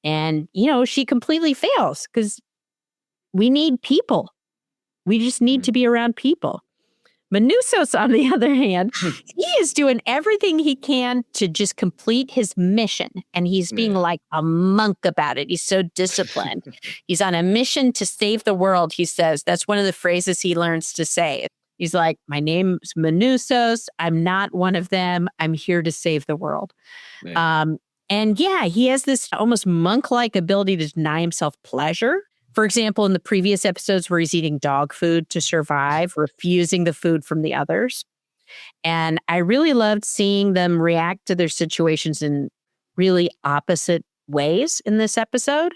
And, she completely fails because we need people. We just need to be around people. Manussos, on the other hand, he is doing everything he can to just complete his mission. And he's being like a monk about it. He's so disciplined. He's on a mission to save the world, he says. That's one of the phrases he learns to say. He's like, my name's Manussos. I'm not one of them. I'm here to save the world. And he has this almost monk-like ability to deny himself pleasure. For example, in the previous episodes where he's eating dog food to survive, refusing the food from the others. And I really loved seeing them react to their situations in really opposite ways in this episode.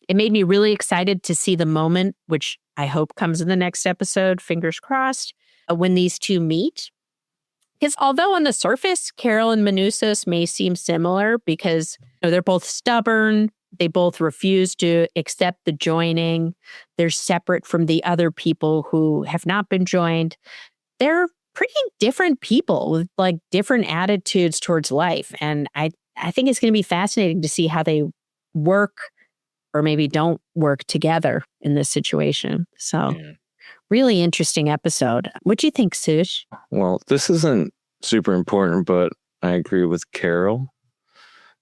It made me really excited to see the moment, which I hope comes in the next episode, fingers crossed, when these two meet. Because although on the surface, Carol and Manussos may seem similar because they're both stubborn, they both refuse to accept the joining, they're separate from the other people who have not been joined. They're pretty different people with like different attitudes towards life. And I think it's going to be fascinating to see how they work or maybe don't work together in this situation. So really interesting episode. What do you think, Sush? Well, this isn't super important, but I agree with Carol.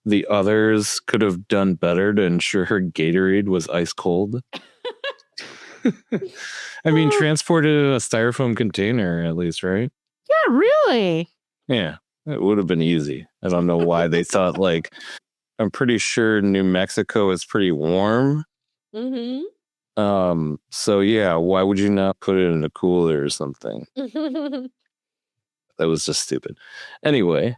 The others could have done better to ensure her Gatorade was ice cold. I mean, transported in a styrofoam container at least, right? Yeah, really? Yeah, it would have been easy. I don't know why they thought I'm pretty sure New Mexico is pretty warm. So yeah, why would you not put it in a cooler or something? That was just stupid. Anyway,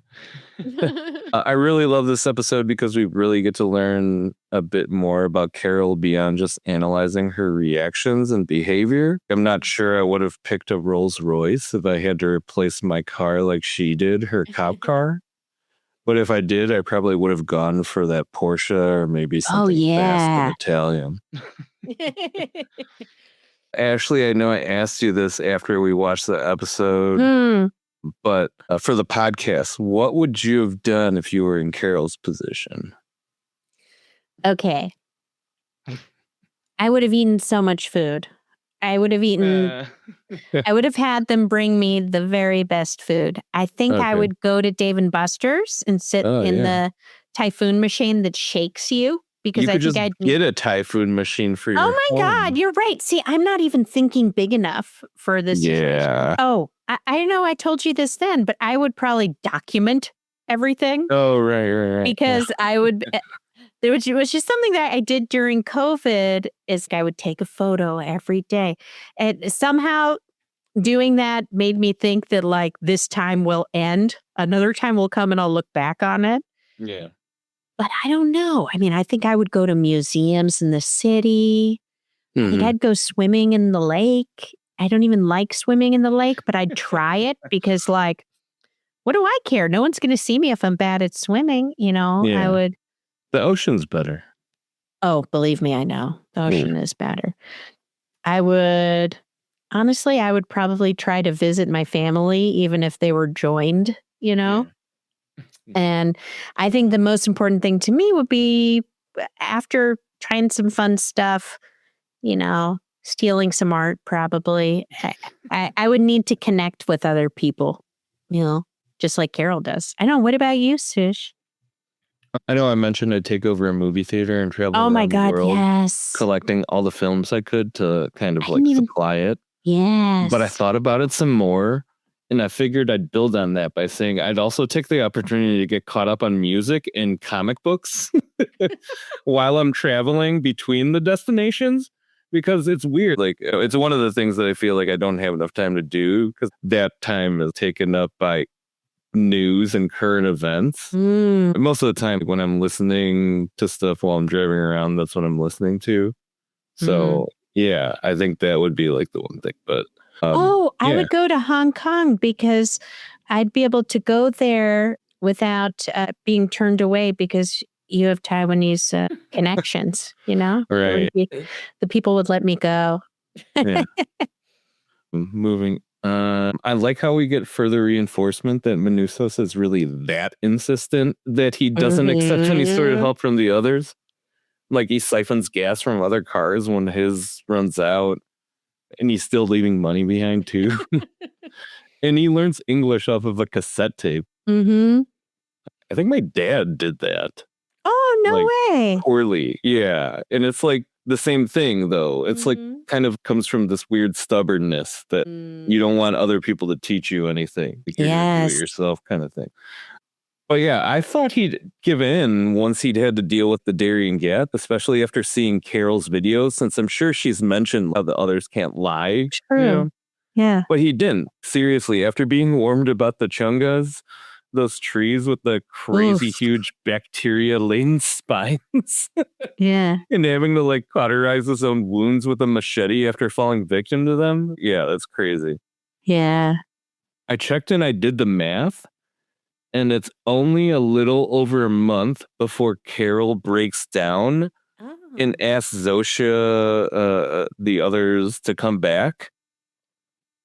I really love this episode because we really get to learn a bit more about Carol beyond just analyzing her reactions and behavior. I'm not sure I would have picked a Rolls Royce if I had to replace my car like she did, her cop car. But if I did, I probably would have gone for that Porsche or maybe something fast and Italian. Ashley, I know I asked you this after we watched the episode, but for the podcast, what would you have done if you were in Carol's position? Okay. I would have eaten so much food. I would have eaten, I would have had them bring me the very best food. I think I would go to Dave and Buster's and sit in the typhoon machine that shakes you. Because you could I think I'd get a typhoon machine for your Oh my home. God, you're right. See, I'm not even thinking big enough for this situation. Oh, I know I told you this then, but I would probably document everything. Oh, right. Because I would, there was just something that I did during COVID is I would take a photo every day. And somehow doing that made me think that like this time will end. Another time will come and I'll look back on it. Yeah. But I don't know. I mean, I think I would go to museums in the city. I think I'd go swimming in the lake. I don't even like swimming in the lake, but I'd try it because, like, what do I care? No one's going to see me if I'm bad at swimming. You know, I would. The ocean's better. Oh, believe me, I know. The ocean is better. I would, honestly, I would probably try to visit my family, even if they were joined, you know? Yeah. And I think the most important thing to me would be after trying some fun stuff, you know, stealing some art, probably. I would need to connect with other people, you know, just like Carol does. I know. What about you, Sush? I know I mentioned I'd take over a movie theater and travel Oh my around God, the world, yes. collecting all the films I could to kind of supply it. Yes. But I thought about it some more. And I figured I'd build on that by saying I'd also take the opportunity to get caught up on music and comic books while I'm traveling between the destinations, because it's weird. Like, it's one of the things that I feel like I don't have enough time to do because that time is taken up by news and current events. Most of the time when I'm listening to stuff while I'm driving around, that's what I'm listening to. So, yeah, I think that would be like the one thing. But I would go to Hong Kong because I'd be able to go there without being turned away because you have Taiwanese connections, you know? Right. The people would let me go. Yeah. Moving. I like how we get further reinforcement that Manousos is really that insistent that he doesn't accept any sort of help from the others. Like he siphons gas from other cars when his runs out. And he's still leaving money behind, too. And he learns English off of a cassette tape. I think my dad did that. Oh, no way. Poorly. Yeah. And it's like the same thing, though. It's like kind of comes from this weird stubbornness that you don't want other people to teach you anything. You're gonna do it yourself kind of thing. But yeah, I thought he'd give in once he'd had to deal with the Darien Gap, especially after seeing Carol's videos, since I'm sure she's mentioned how the others can't lie. True. You know? Yeah. But he didn't. Seriously, after being warned about the chungas, those trees with the crazy huge bacteria-laden spines. Yeah. And having to like cauterize his own wounds with a machete after falling victim to them. Yeah, that's crazy. Yeah. I checked and I did the math. And it's only a little over a month before Carol breaks down and asks Zosha, the others, to come back.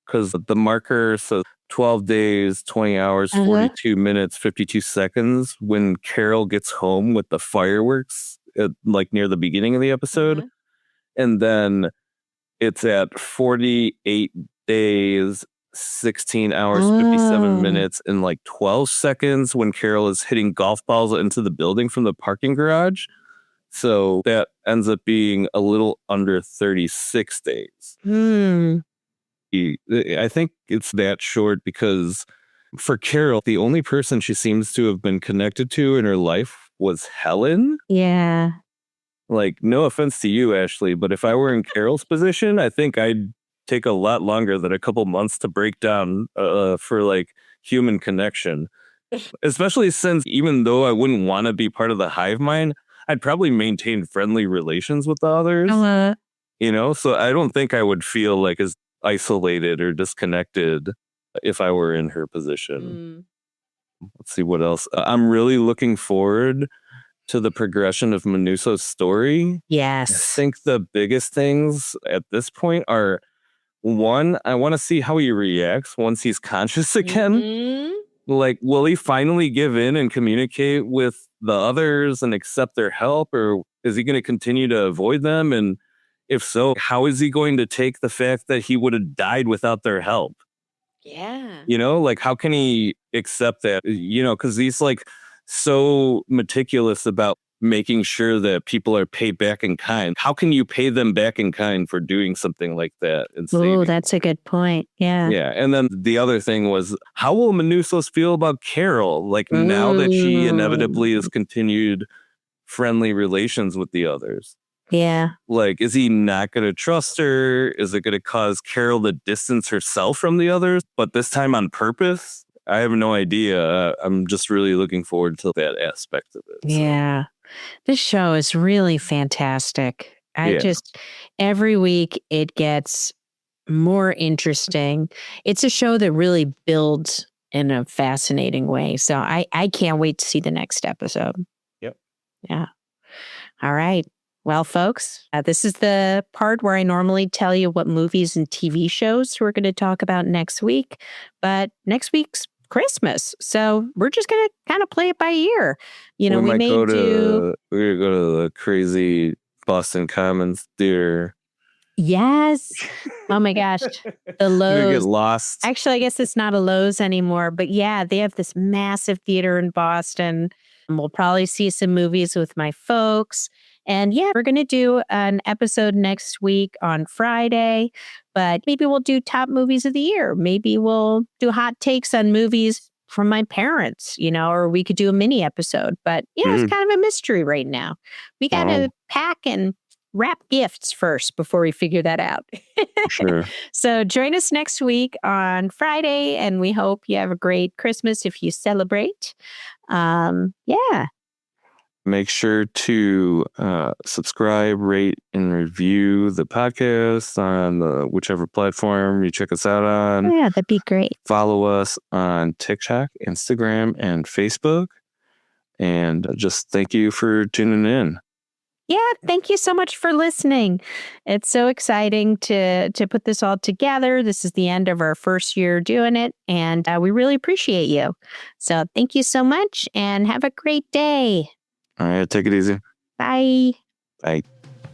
Because the marker says 12 days, 20 hours, 42 minutes, 52 seconds when Carol gets home with the fireworks, like near the beginning of the episode. And then it's at 48 days, 16 hours, 57 minutes, and like 12 seconds when Carol is hitting golf balls into the building from the parking garage. So that ends up being a little under 36 days. I think it's that short because for Carol, the only person she seems to have been connected to in her life was Helen. Yeah. Like, no offense to you, Ashley, but if I were in Carol's position, I think I'd take a lot longer than a couple months to break down for like human connection. Especially since even though I wouldn't want to be part of the hive mind, I'd probably maintain friendly relations with the others. So I don't think I would feel like as isolated or disconnected if I were in her position. Let's see what else. I'm really looking forward to the progression of Manuso's story. Yes. I think the biggest things at this point are, one, I want to see how he reacts once he's conscious again. Like, will he finally give in and communicate with the others and accept their help, or is he going to continue to avoid them? And if so, how is he going to take the fact that he would have died without their help? Yeah. Like, how can he accept that? Because he's like so meticulous about making sure that people are paid back in kind. How can you pay them back in kind for doing something like that? Oh, that's a good point. Yeah. Yeah. And then the other thing was, how will Manusos feel about Carol? Like, now that she inevitably has continued friendly relations with the others. Yeah. Like, is he not going to trust her? Is it going to cause Carol to distance herself from the others, but this time on purpose? I have no idea. I'm just really looking forward to that aspect of it. Yeah. This show is really fantastic. Every week it gets more interesting. It's a show that really builds in a fascinating way. So I can't wait to see the next episode. Yep. Yeah. All right. Well, folks, this is the part where I normally tell you what movies and TV shows we're going to talk about next week. But next week's Christmas. So we're just going to kind of play it by ear. We're going to go to the crazy Boston Commons Theater. Yes. Oh my gosh. The Lowe's. Get lost. Actually, I guess it's not a Lowe's anymore. But yeah, they have this massive theater in Boston. And we'll probably see some movies with my folks. And yeah, we're going to do an episode next week on Friday, but maybe we'll do top movies of the year. Maybe we'll do hot takes on movies from my parents, or we could do a mini episode. But, it's kind of a mystery right now. We got to pack and wrap gifts first before we figure that out. Sure. So join us next week on Friday, and we hope you have a great Christmas if you celebrate. Yeah. Make sure to subscribe, rate, and review the podcast on whichever platform you check us out on. Yeah, that'd be great. Follow us on TikTok, Instagram, and Facebook. And just thank you for tuning in. Yeah, thank you so much for listening. It's so exciting to put this all together. This is the end of our first year doing it, and we really appreciate you. So thank you so much, and have a great day. All right, take it easy. Bye. Bye.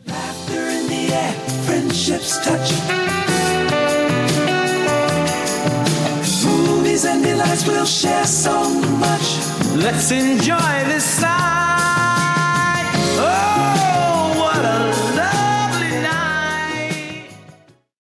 Laughter in the air, friendships touch. Movies and delights, we'll share so much. Let's enjoy this side.